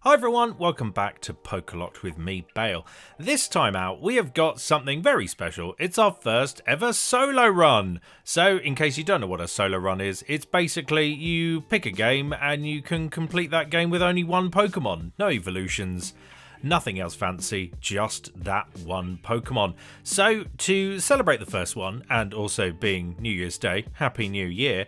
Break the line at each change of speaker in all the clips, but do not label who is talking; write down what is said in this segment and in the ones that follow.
Hi everyone, welcome back to Pokelocked with me, Bale. This time out, we have got something very special. It's our first ever solo run. So, in case you don't know what a solo run is, it's basically you pick a game and you can complete that game with only one Pokemon. No evolutions, nothing else fancy, just that one Pokemon. So, to celebrate the first one, and also being New Year's Day, Happy New Year,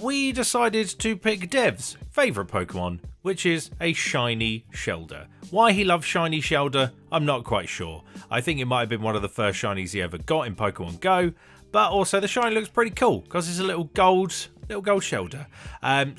we decided to pick Dev's favourite Pokemon, which is a shiny Shellder. Why he loves shiny Shellder, I'm not quite sure. I think it might have been one of the first shinies he ever got in Pokemon Go, but also the shiny looks pretty cool because it's a little gold Shellder.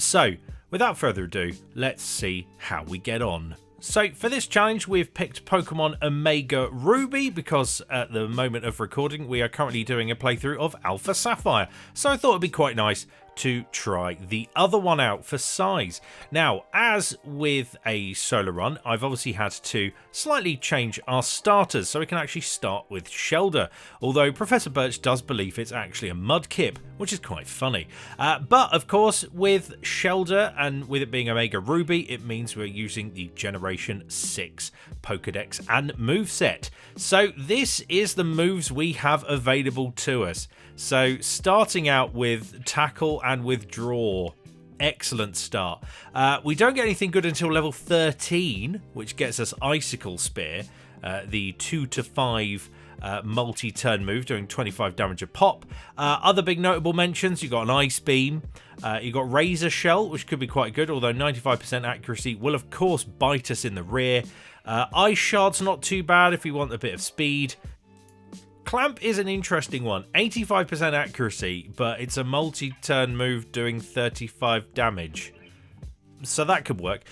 So, without further ado, let's see how we get on. So for this challenge, we've picked Pokemon Omega Ruby because at the moment of recording, we are currently doing a playthrough of Alpha Sapphire. So I thought it'd be quite nice to try the other one out for size. Now, as with a solo run, I've obviously had to slightly change our starters so we can actually start with Shellder, although Professor Birch does believe it's actually a Mudkip, which is quite funny. But of course, with Shellder and with it being Omega Ruby, it means we're using the Generation 6 Pokedex and moveset. So this is the moves we have available to us. So starting out with Tackle and Withdraw. Excellent start. We don't get anything good until level 13, which gets us Icicle Spear, the 2 to 5 multi-turn move doing 25 damage a pop. Other big notable mentions, you got an Ice Beam, you got Razor Shell, which could be quite good, although 95% accuracy will of course bite us in the rear. Ice Shard's not too bad if you want a bit of speed. Clamp is an interesting one, 85% accuracy, but it's a multi-turn move doing 35 damage. So that could work.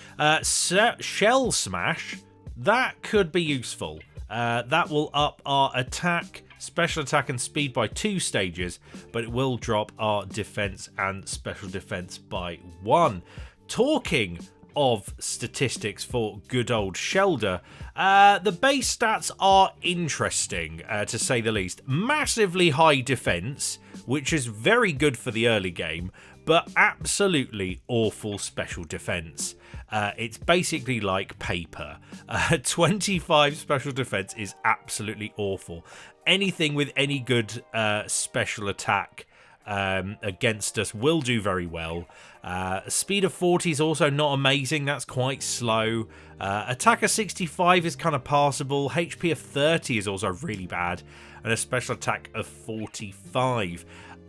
Shell Smash, that could be useful. That will up our attack, special attack and speed by 2 stages, but it will drop our defense and special defense by 1. Talking of statistics for good old Shellder, the base stats are interesting, to say the least. Massively high defense, which is very good for the early game, but absolutely awful special defense. It's basically like paper. 25 special defense is absolutely awful. Anything with any good special attack against us will do very well. Speed of 40 is also not amazing, that's quite slow. Attack of 65 is kind of passable. HP of 30 is also really bad, and a special attack of 45.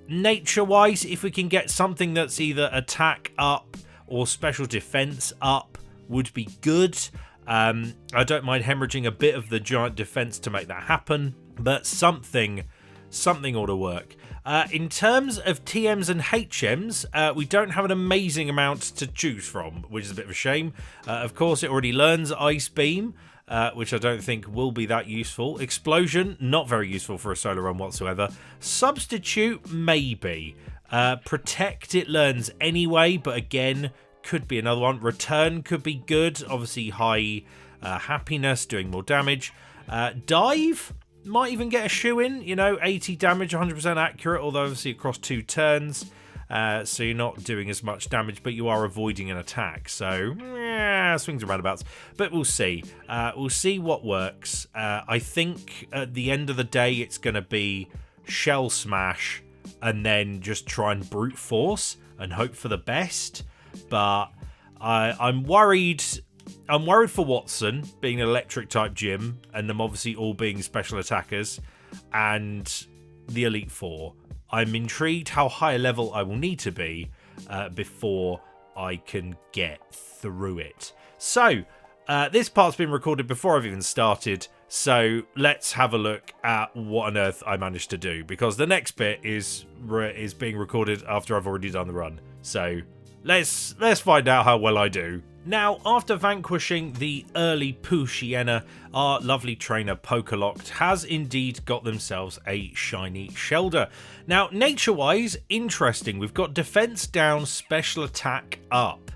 Nature wise, if we can get something that's either attack up or special defense up, would be good. I don't mind hemorrhaging a bit of the giant defense to make that happen, but something ought to work. In terms of TMs and HMs, we don't have an amazing amount to choose from, which is a bit of a shame. Of course, it already learns Ice Beam, which I don't think will be that useful. Explosion, not very useful for a solo run whatsoever. Substitute, maybe. Protect, it learns anyway, but again, could be another one. Return could be good. Obviously, high happiness, doing more damage. Dive might even get a shoe in, 80 damage, 100% accurate, although obviously across 2 turns, so you're not doing as much damage, but you are avoiding an attack, so swings and roundabouts, but we'll see. We'll see what works. I think at the end of the day it's going to be Shell Smash and then just try and brute force and hope for the best, but I'm worried for Watson being an electric type gym and them obviously all being special attackers and the Elite Four. I'm intrigued how high a level I will need to be before I can get through it. So this part's been recorded before I've even started, so let's have a look at what on earth I managed to do, because the next bit is being recorded after I've already done the run. So let's find out how well I do. Now, after vanquishing the early Poochyena, our lovely trainer Pokelocked has indeed got themselves a shiny Shellder. Now, nature-wise, interesting. We've got defense down, special attack up.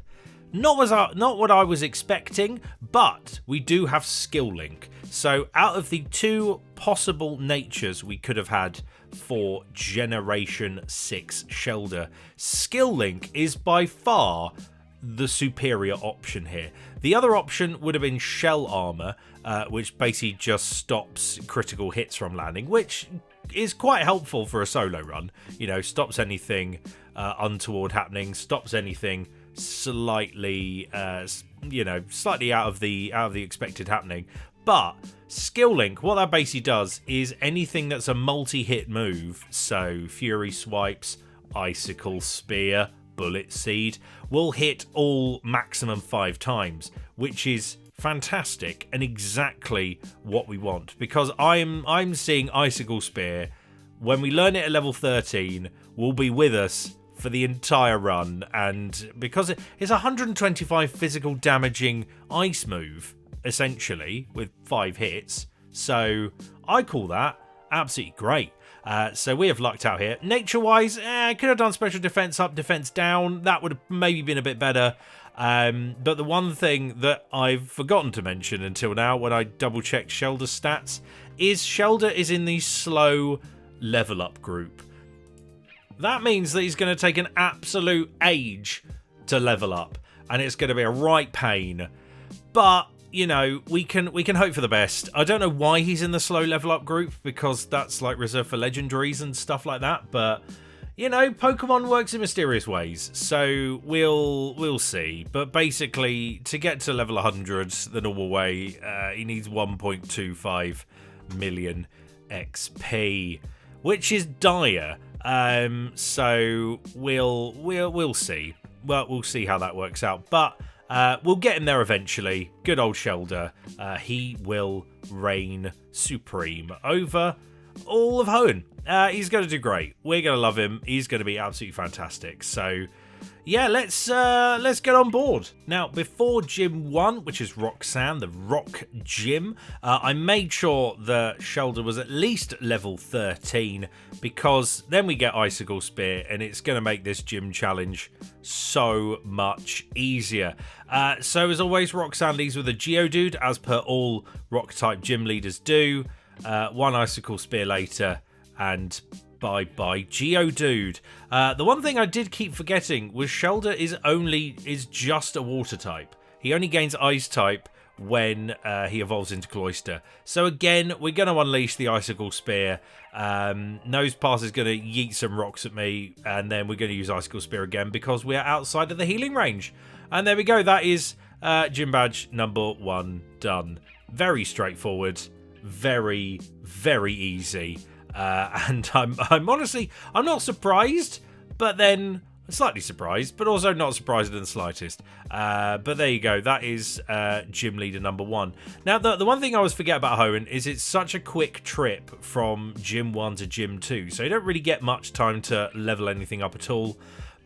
Not what I was expecting, but we do have Skill Link. So, out of the 2 possible natures we could have had for Generation 6 Shellder, Skill Link is by far the superior option here. The other option would have been shell armor, which basically just stops critical hits from landing, which is quite helpful for a solo run. You know, stops anything untoward happening, stops anything slightly, slightly out of the expected happening. But skill link, what that basically does is anything that's a multi-hit move, so Fury Swipes, Icicle Spear, Bullet Seed, will hit all maximum 5 times, which is fantastic and exactly what we want, because I'm seeing Icicle Spear, when we learn it at level 13, will be with us for the entire run, and because it's 125 physical damaging ice move, essentially, with 5 hits, so I call that absolutely great. So we have lucked out here. Nature-wise, could have done special defense up, defense down. That would have maybe been a bit better. But the one thing that I've forgotten to mention until now when I double-checked Shellder's stats is Shellder is in the slow level up group. That means that he's going to take an absolute age to level up, and it's going to be a right pain. But you know, we can hope for the best. I don't know why he's in the slow level up group, because that's like reserved for legendaries and stuff like that. But you know, Pokemon works in mysterious ways, so we'll see. But basically, to get to level 100 the normal way, he needs 1.25 million XP, which is dire. So we'll see. Well, we'll see how that works out. But we'll get him there eventually. Good old Shellder. He will reign supreme over all of Hoenn. He's going to do great. We're going to love him. He's going to be absolutely fantastic. So, yeah, let's get on board. Now, before Gym 1, which is Roxanne, the Rock Gym, I made sure that Shellder was at least level 13, because then we get Icicle Spear, and it's going to make this gym challenge so much easier. So, as always, Roxanne leads with a Geodude, as per all Rock-type gym leaders do. One Icicle Spear later, and bye-bye Geodude. The one thing I did keep forgetting was Shellder is just a water type. He only gains ice type when he evolves into Cloyster. So again, we're going to unleash the Icicle Spear. Nosepass is going to yeet some rocks at me, and then we're going to use Icicle Spear again because we're outside of the healing range. And there we go. That is Gym Badge number 1 done. Very straightforward. Very, very easy. And I'm honestly, I'm not surprised, but then slightly surprised, but also not surprised in the slightest. But there you go. That is gym leader number 1. Now, the one thing I always forget about Hoenn is it's such a quick trip from gym 1 to gym 2. So you don't really get much time to level anything up at all.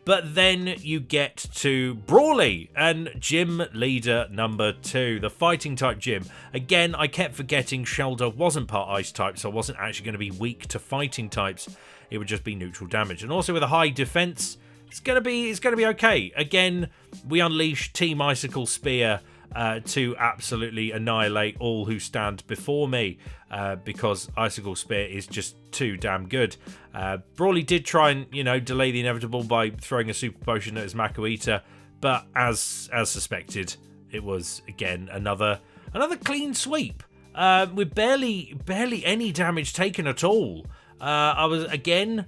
But then you get to Brawly and gym leader number 2, the fighting type gym. Again, I kept forgetting Shellder wasn't part ice type, so I wasn't actually going to be weak to fighting types. It would just be neutral damage. And also with a high defense, it's going to be okay. Again, we unleash Team Icicle Spear to absolutely annihilate all who stand before me, because Icicle Spear is just too damn good. Brawly did try and, delay the inevitable by throwing a super potion at his Makuhita, but as suspected, it was again another clean sweep with barely any damage taken at all. I was again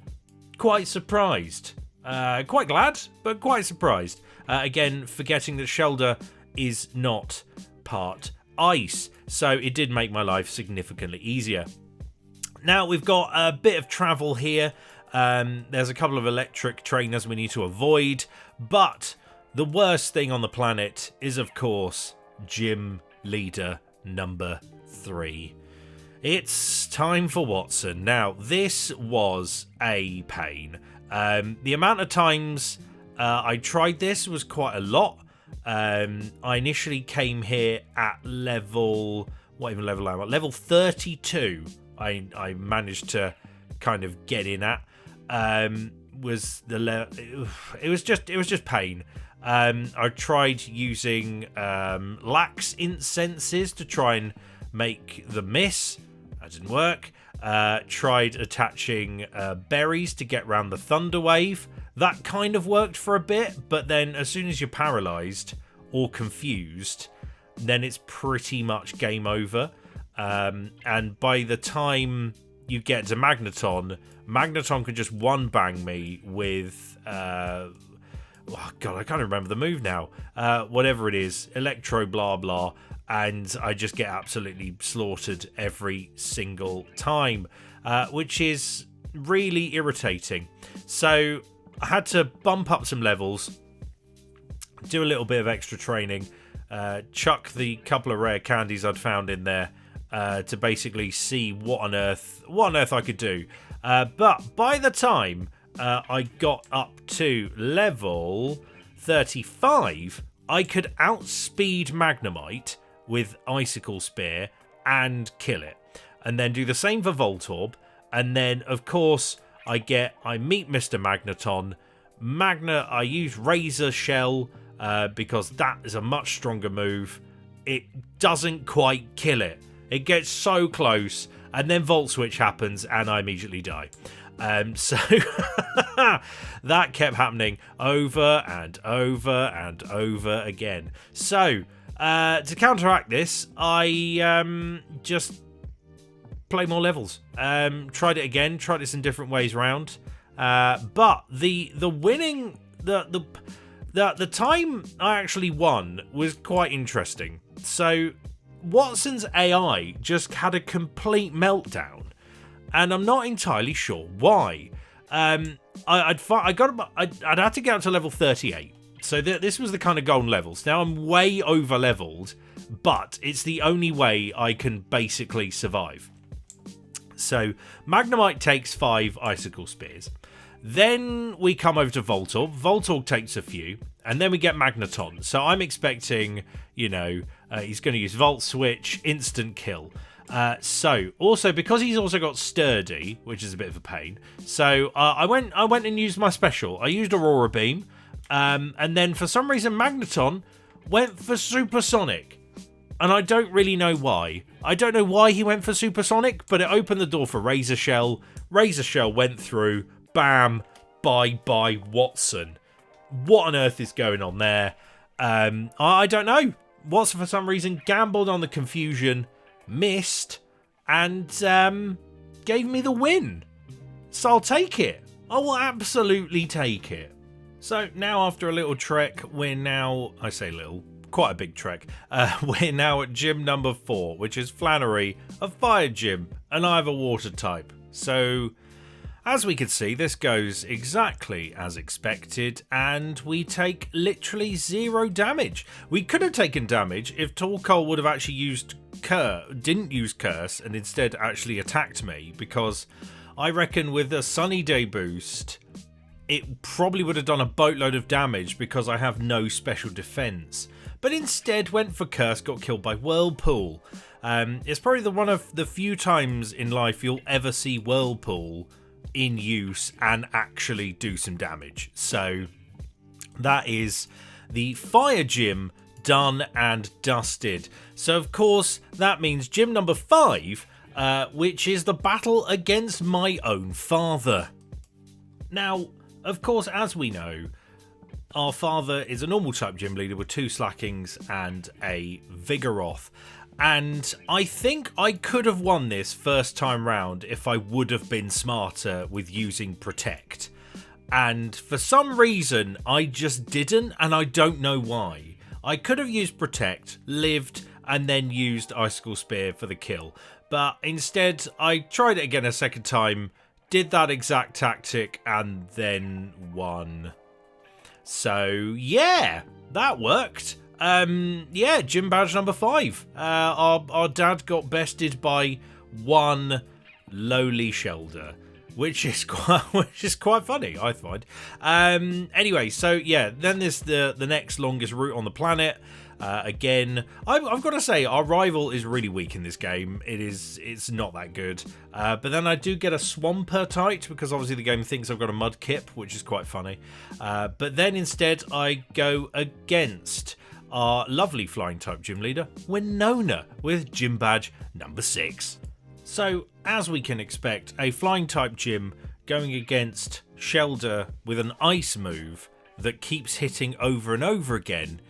quite surprised, quite glad, but quite surprised. Again, forgetting that Shellder is not part ice, so it did make my life significantly easier. Now we've got a bit of travel here. There's a couple of electric trainers we need to avoid, but the worst thing on the planet is, of course, gym leader number 3. It's time for Watson. Now, this was a pain. The amount of times I tried this was quite a lot. I initially came here at level... What even level am I? Level 32. I managed to kind of get in at. It was just pain. I tried using lax incenses to try and make the miss. That didn't work. Tried attaching berries to get around the thunder wave. That kind of worked for a bit, but then as soon as you're paralyzed or confused, then it's pretty much game over. And by the time you get to Magneton can just one bang me with oh god, I can't remember the move now. Whatever it is, Electro blah blah, and I just get absolutely slaughtered every single time, which is really irritating. So I had to bump up some levels, do a little bit of extra training, chuck the couple of rare candies I'd found in there to basically see what on earth I could do. But by the time I got up to level 35, I could outspeed Magnemite with Icicle Spear and kill it. And then do the same for Voltorb. And then, of course, I meet Mr. Magneton. I use Razor Shell because that is a much stronger move. It doesn't quite kill it. It gets so close, and then Volt Switch happens, and I immediately die. So that kept happening over and over and over again. So to counteract this, I just play more levels. Tried it again. Tried this in different ways round. But the winning the time I actually won was quite interesting. So Watson's AI just had a complete meltdown, and I'm not entirely sure why. I'd had to get up to level 38, so this was the kind of golden levels. Now I'm way over leveled, but it's the only way I can basically survive. So Magnemite takes 5 Icicle Spears. Then we come over to Voltorb. Voltorb takes a few, and then we get Magneton. So I'm expecting, he's going to use Volt Switch, instant kill. So also because he's also got Sturdy, which is a bit of a pain. So I went and used my special. I used Aurora Beam, and then for some reason Magneton went for Supersonic, and I don't really know why. I don't know why he went for Supersonic, but it opened the door for Razor Shell. Razor Shell went through. Bam, bye Watson. What on earth is going on there? I don't know. Watson for some reason gambled on the confusion, missed, and gave me the win. So I'll take it. I will absolutely take it. So now after a little trek, I say little, quite a big trek. We're now at gym number 4, which is Flannery, a fire gym, and I have a water type. So as we can see, this goes exactly as expected, and we take literally 0 damage. We could have taken damage if Torkoal would have actually didn't use Curse, and instead actually attacked me, because I reckon with a Sunny Day boost, it probably would have done a boatload of damage because I have no special defense. But instead went for Curse, got killed by Whirlpool. It's probably one of the few times in life you'll ever see Whirlpool in use and actually do some damage. So that is the fire gym done and dusted. So of course that means gym number 5, which is the battle against my own father. Now of course, as we know, our father is a normal type gym leader with 2 Slackings and a Vigoroth. And I think I could have won this first time round if I would have been smarter with using Protect. And for some reason, I just didn't, and I don't know why. I could have used Protect, lived, and then used Icicle Spear for the kill. But instead, I tried it again a second time, did that exact tactic, and then won. So, yeah, that worked. Gym badge number 5. Our dad got bested by one lowly Shellder, which is quite funny, I find. Anyway, so yeah, then there's the next longest route on the planet. Again, I've got to say, our rival is really weak in this game. It's not that good. But then I do get a Swampert because obviously the game thinks I've got a Mudkip, which is quite funny. But then instead I go against our lovely flying type gym leader, Winona, with gym badge number 6. So, as we can expect, a flying type gym going against Shellder with an ice move that keeps hitting over and over again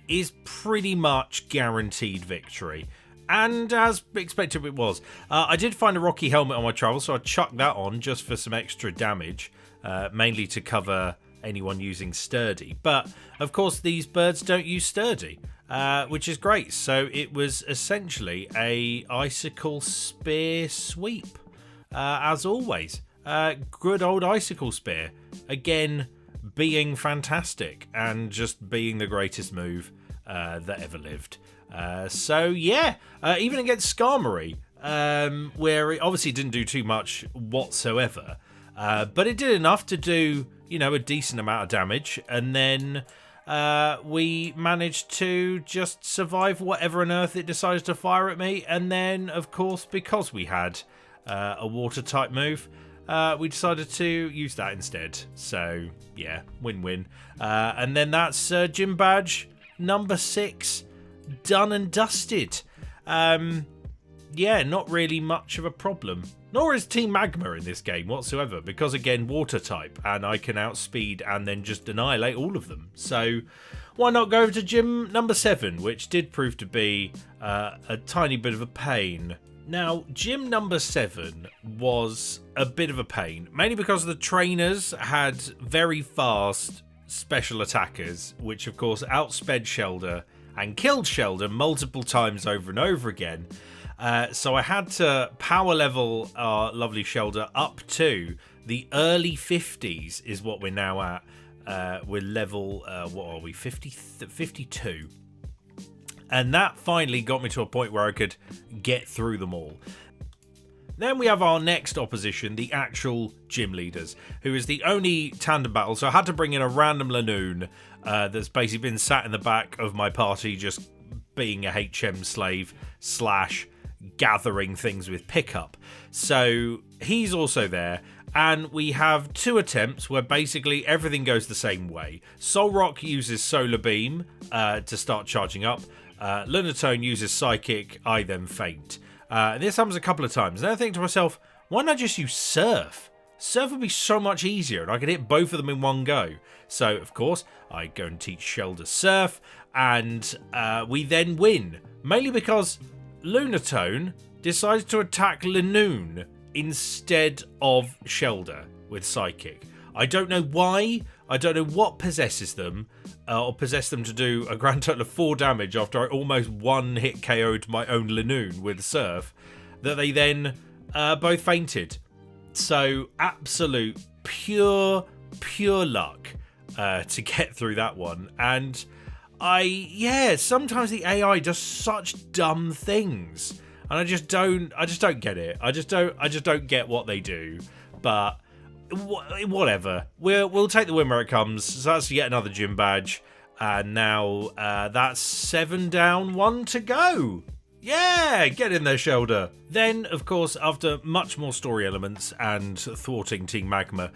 is pretty much guaranteed victory. And as expected it was. I did find a rocky helmet on my travel, so I chucked that on just for some extra damage, mainly to cover anyone using sturdy. But of course these birds don't use sturdy, which is great. So it was essentially a icicle spear sweep, as always. Good old icicle spear, again being fantastic and just being the greatest move that ever lived. So yeah, even against Skarmory, where it obviously didn't do too much whatsoever, but it did enough to do, you know, a decent amount of damage, and then we managed to just survive whatever on earth it decided to fire at me. And then, of course, because we had a water type move, we decided to use that instead. So yeah, win-win. And then that's gym badge number 6 done and dusted. Yeah, not really much of a problem. Nor is Team Magma in this game whatsoever, because again, water type, and I can outspeed and then just annihilate all of them. So why not go over to gym number 7, which did prove to be a tiny bit of a pain. Now, gym number 7 was a bit of a pain, mainly because the trainers had very fast special attackers, which of course outsped Shellder and killed Shellder multiple times over and over again. So I had to power level our lovely Shellder up to the early 50s is what we're now at. We're level, what are we, 52. And that finally got me to a point where I could get through them all. Then we have our next opposition, the actual gym leaders, who is the only tandem battle. So I had to bring in a random Lanoon that's basically been sat in the back of my party, just being a HM slave / gathering things with pickup. So he's also there. And we have 2 attempts where basically everything goes the same way. Solrock uses Solar Beam to start charging up. Lunatone uses Psychic, I then faint. This happens a couple of times. And I think to myself, why not just use Surf? Surf would be so much easier and I could hit both of them in one go. So, of course, I go and teach Shellder Surf, and we then win. Mainly because Lunatone decides to attack Lanoon instead of Shellder with Psychic. I don't know why. I don't know what possesses them, or possessed them to do a grand total of 4 damage after I almost one-hit KO'd my own Lanoon with Surf, that they then both fainted. So absolute pure luck to get through that one. And sometimes the AI does such dumb things, and I just don't get it. I just don't get what they do. But whatever, we'll take the win where it comes. So that's yet another gym badge, and now that's 7 down, 1 to go. Yeah, get in there, Shellder. Then, of course, after much more story elements and thwarting Team Magma,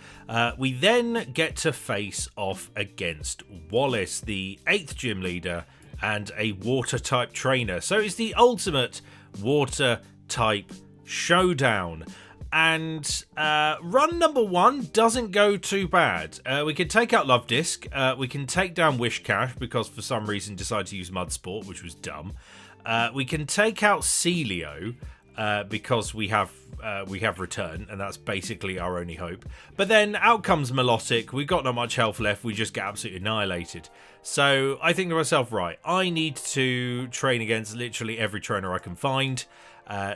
we then get to face off against Wallace, the 8th gym leader and a water type trainer. So it's the ultimate water type showdown. And run number 1 doesn't go too bad. We can take out Love Disc. We can take down Wish Cash because for some reason decided to use Mud Sport, which was dumb. We can take out Celio because we have Return, and that's basically our only hope. But then out comes Melodic. We've got not much health left. We just get absolutely annihilated. So I think to myself, right, I need to train against literally every trainer I can find.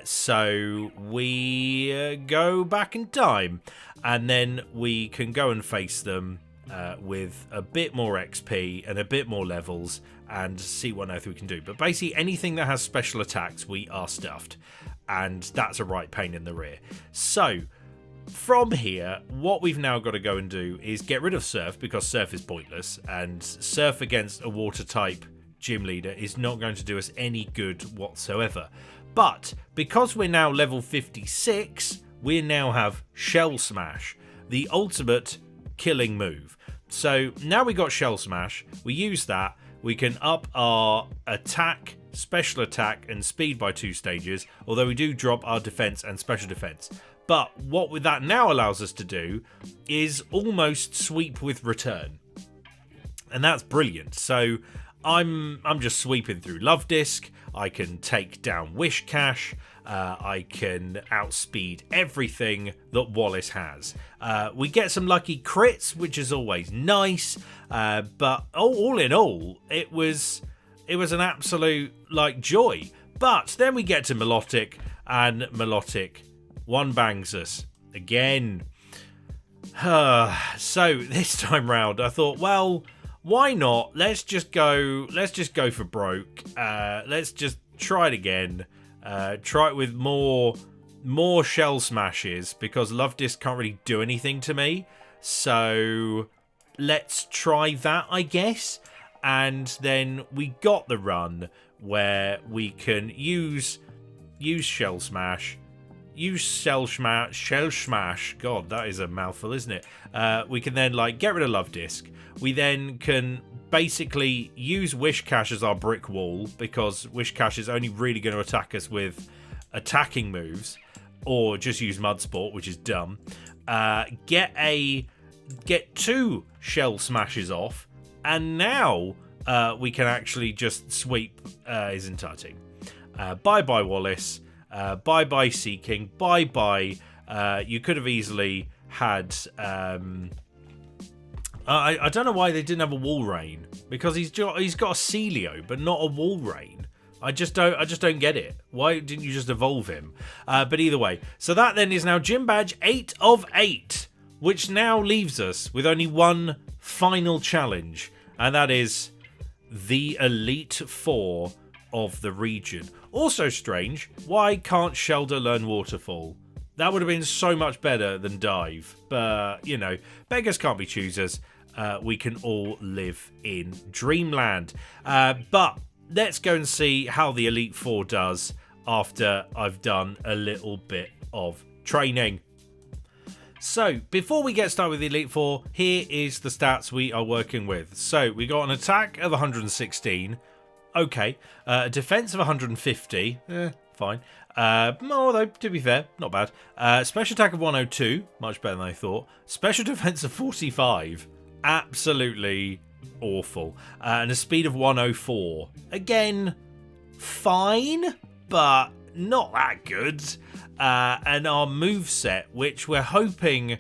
So we go back in time, and then we can go and face them with a bit more XP and a bit more levels and see what on earth we can do. But basically anything that has special attacks, we are stuffed, and that's a right pain in the rear. So from here, what we've now got to go and do is get rid of Surf, because Surf is pointless, and Surf against a water type gym leader is not going to do us any good whatsoever. But because we're now level 56, we now have Shell Smash, the ultimate killing move. So now we got Shell Smash, we use that, we can up our attack, special attack and speed by 2 stages, although we do drop our defense and special defense. But what that now allows us to do is almost sweep with return. And that's brilliant. So I'm just sweeping through Love Disc. I can take down Wish Cash. I can outspeed everything that Wallace has. We get some lucky crits, which is always nice. But all in all, it was an absolute joy. But then we get to Melodic, and Melodic one bangs us again. So this time round, I thought, well, why not? Let's just go for broke. Let's just try it again. Try it with more shell smashes, because Love Disc can't really do anything to me. So let's try that, I guess. And then we got the run where we can use Shell Smash. Use Shell Smash. God, that is a mouthful, isn't it? We can then get rid of Love Disc. We then can basically use Wish Cash as our brick wall, because Wish Cash is only really going to attack us with attacking moves, or just use Mud Sport, which is dumb. Get 2 Shell Smashes off, and now we can actually just sweep his entire team. Bye-bye Wallace. Bye-bye Seeking. Bye-bye. You could have easily had... I don't know why they didn't have a Wall Rain, because he's got a Celio, but not a Wall Rain. I just don't get it. Why didn't you just evolve him? But either way, so that then is now Gym Badge 8 of 8, which now leaves us with only one final challenge, and that is the Elite Four of the region. Also strange, why can't Shellder learn Waterfall? That would have been so much better than Dive. But, beggars can't be choosers. We can all live in Dreamland. But let's go and see how the Elite Four does after I've done a little bit of training. So, before we get started with the Elite Four, here is the stats we are working with. So, we got an attack of 116. Okay. A defense of 150. Fine. Although, to be fair, not bad. Special attack of 102. Much better than I thought. Special defense of 45. Absolutely awful. And a speed of 104. Again, fine, but not that good. And our moveset, which we're hoping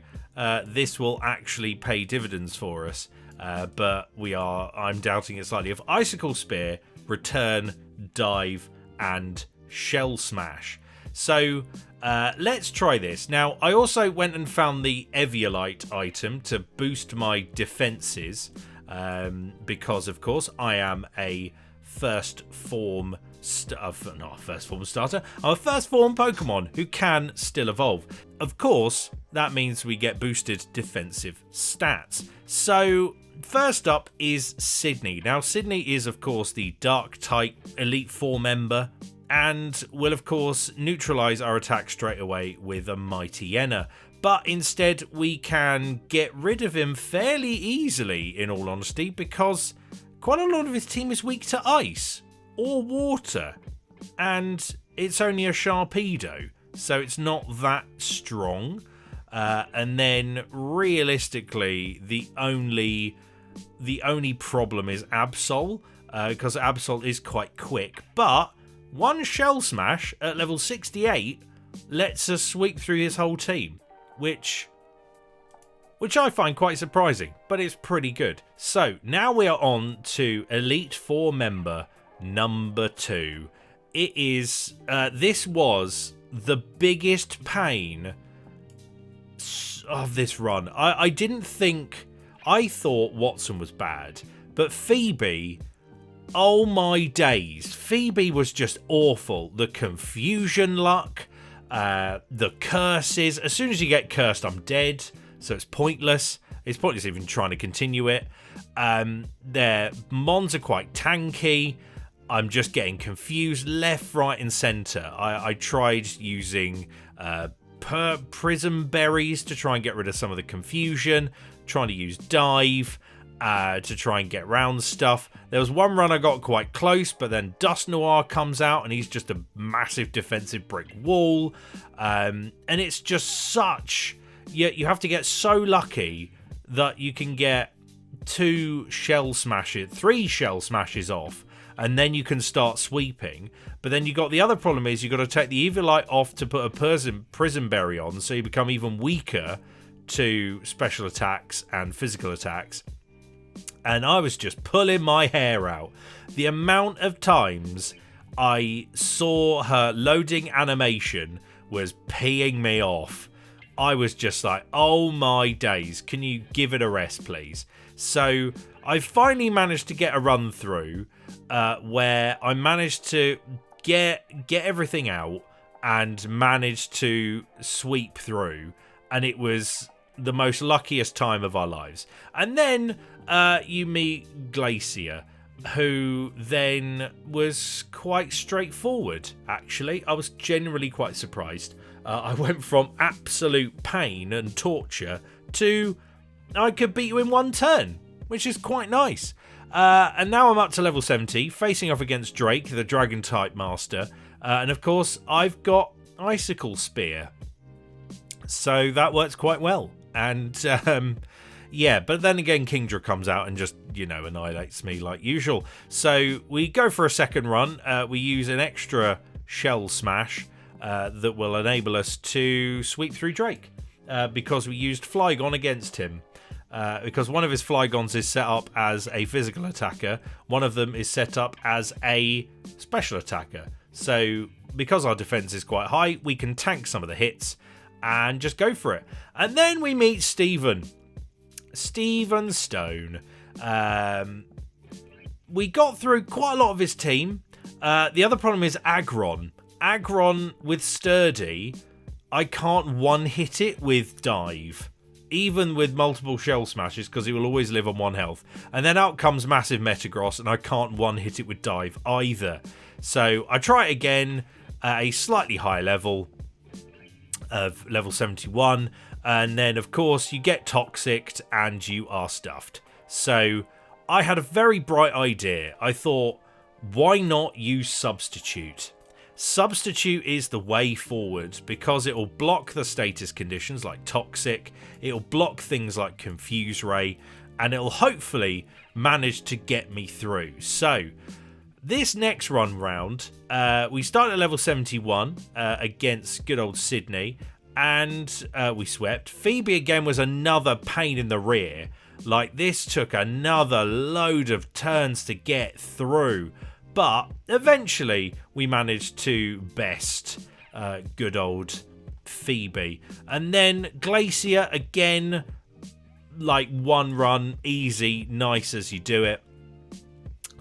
this will actually pay dividends for us. But I'm doubting it slightly. Of Icicle Spear, Return, Dive, and Shell Smash. So let's try this. Now, I also went and found the Eviolite item to boost my defenses, because, of course, I am a first form starter. I'm a first form Pokemon who can still evolve. Of course, that means we get boosted defensive stats. So first up is Sydney. Now, Sydney is, of course, the Dark-type Elite Four member, and will, of course, neutralise our attack straight away with a Mighty Enna. But instead, we can get rid of him fairly easily, in all honesty, because quite a lot of his team is weak to ice or water, and it's only a Sharpedo, so it's not that strong. And then, realistically, the only problem is Absol, because Absol is quite quick, but one Shell Smash at level 68 lets us sweep through his whole team, which I find quite surprising, but it's pretty good. So now we are on to Elite Four member number 2. It is this was the biggest pain of this run. I thought Watson was bad, but Phoebe, oh my days, Phoebe was just awful. The confusion luck, the curses. As soon as you get cursed, I'm dead, so it's pointless. It's pointless even trying to continue it. Their Mons are quite tanky. I'm just getting confused left, right, and centre. I tried using Prism Berries to try and get rid of some of the confusion, trying to use Dive, to try and get round stuff. There was one run I got quite close, but then Dust Noir comes out and he's just a massive defensive brick wall. And it's just such... You have to get so lucky that you can get 3 shell smashes off, and then you can start sweeping. But then you got the other problem is you got to take the Evilite off to put a prison berry on, so you become even weaker to special attacks and physical attacks. And I was just pulling my hair out. The amount of times I saw her loading animation was peeing me off. I was just like, oh my days, can you give it a rest, please? So I finally managed to get a run through where I managed to get everything out and managed to sweep through. And it was the most luckiest time of our lives. And then you meet Glacier, who then was quite straightforward, actually. I was genuinely quite surprised. I went from absolute pain and torture to I could beat you in one turn, which is quite nice. And now I'm up to level 70, facing off against Drake, the Dragon-type master. And of course, I've got Icicle Spear. So that works quite well. And yeah, but then again, Kingdra comes out and just, annihilates me like usual. So we go for a second run. We use an extra Shell Smash that will enable us to sweep through Drake. Because we used Flygon against him. Because one of his Flygons is set up as a physical attacker. One of them is set up as a special attacker. So because our defense is quite high, we can tank some of the hits and just go for it. And then we meet Stephen Stone. We got through quite a lot of his team. The other problem is Aggron. Aggron with Sturdy, I can't one-hit it with Dive. Even with multiple Shell Smashes, because he will always live on 1 health. And then out comes Massive Metagross, and I can't one-hit it with Dive either. So I try it again at a slightly higher level of level 71. And then, of course, you get Toxiced and you are stuffed. So I had a very bright idea. I thought, why not use Substitute? Substitute is the way forward because it will block the status conditions like Toxic, it will block things like Confuse Ray, and it will hopefully manage to get me through. So, this next run round, we start at level 71 against good old Sydney, and we swept. Phoebe again was another pain in the rear. Like, this took another load of turns to get through. But eventually we managed to best good old Phoebe. And then Glacier again, like one run, easy, nice as you do it.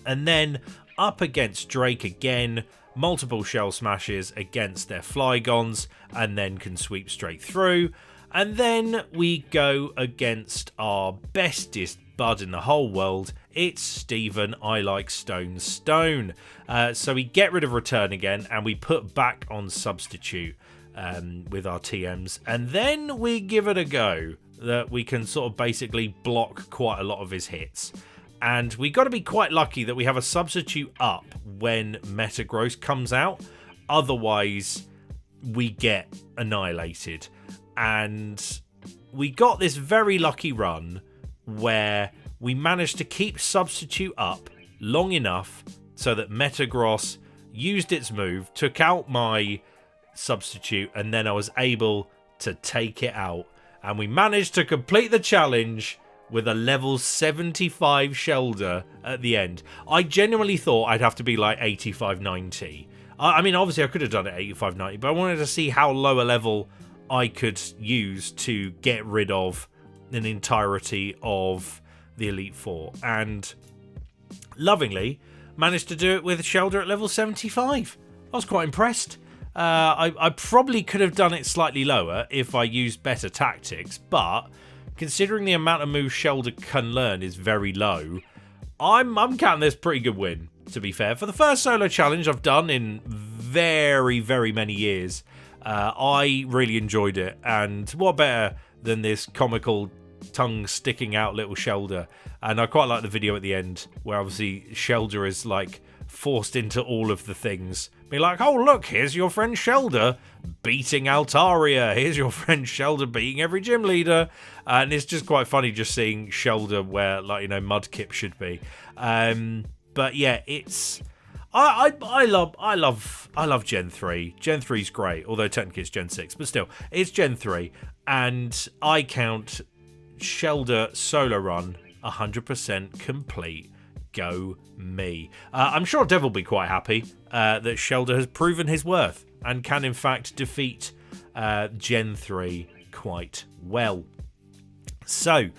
And then up against Drake again, multiple Shell Smashes against their Flygons, and then can sweep straight through. And then we go against our bestest bud in the whole world. It's Stephen I Like Stone. So we get rid of Return again and we put back on Substitute with our TMs. And then we give it a go that we can sort of basically block quite a lot of his hits. And we got to be quite lucky that we have a Substitute up when Metagross comes out. Otherwise, we get annihilated. And we got this very lucky run where we managed to keep Substitute up long enough so that Metagross used its move, took out my Substitute, and then I was able to take it out. And we managed to complete the challenge with a level 75 Shellder at the end. I genuinely thought I'd have to be like 85, 90. I mean, obviously I could have done it 85, 90, but I wanted to see how low a level I could use to get rid of an entirety of the Elite Four, and lovingly managed to do it with Shellder at level 75. I was quite impressed. I probably could have done it slightly lower if I used better tactics, but considering the amount of moves Shellder can learn is very low, I'm counting this pretty good win, to be fair. For the first solo challenge I've done in very, very many years, I really enjoyed it, and what better than this comical tongue sticking out little Shellder. And I quite like the video at the end where obviously Shellder is like forced into all of the things. Be like, oh look, here's your friend Shellder beating Altaria. Here's your friend Shellder beating every gym leader. And it's just quite funny just seeing Shellder where, like, you know, Mudkip should be. But yeah, it's I love Gen 3. Gen 3's great, although technically it's Gen 6, but still, it's Gen 3, and I count Shellder solo run 100% complete. Go me. I'm sure Dev will be quite happy that Shellder has proven his worth and can in fact defeat Gen 3 quite well. So,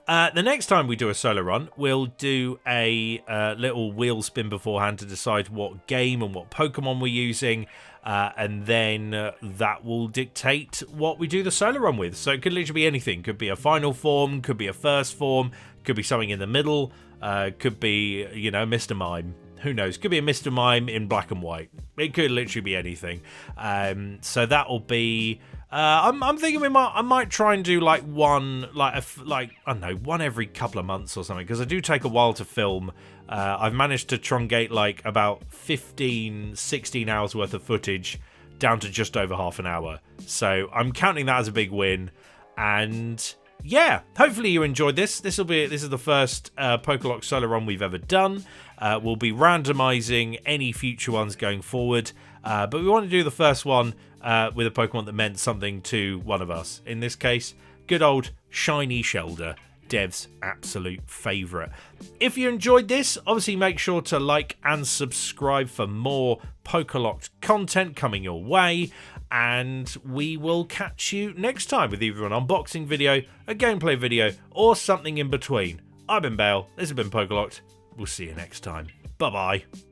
the next time we do a solo run, we'll do a little wheel spin beforehand to decide what game and what Pokemon we're using, and then that will dictate what we do the solo run with. So it could literally be anything. Could be a final form, could be a first form, could be something in the middle, could be, you know, Mr. Mime. Who knows? Could be a Mr. Mime in black and white. It could literally be anything. So that'll be... I'm thinking I might try and do like one, I don't know, one every couple of months or something, because I do take a while to film. I've managed to truncate like about 15, 16 hours worth of footage down to just over half an hour. So I'm counting that as a big win. And yeah, hopefully you enjoyed this. This is the first Pokelocked solo run we've ever done. We'll be randomizing any future ones going forward. But we want to do the first one with a Pokemon that meant something to one of us. In this case, good old shiny Shellder, Dev's absolute favourite. If you enjoyed this, obviously make sure to like and subscribe for more Pokelocked content coming your way. And we will catch you next time with either an unboxing video, a gameplay video, or something in between. I've been Bale, this has been Pokelocked. We'll see you next time. Bye-bye.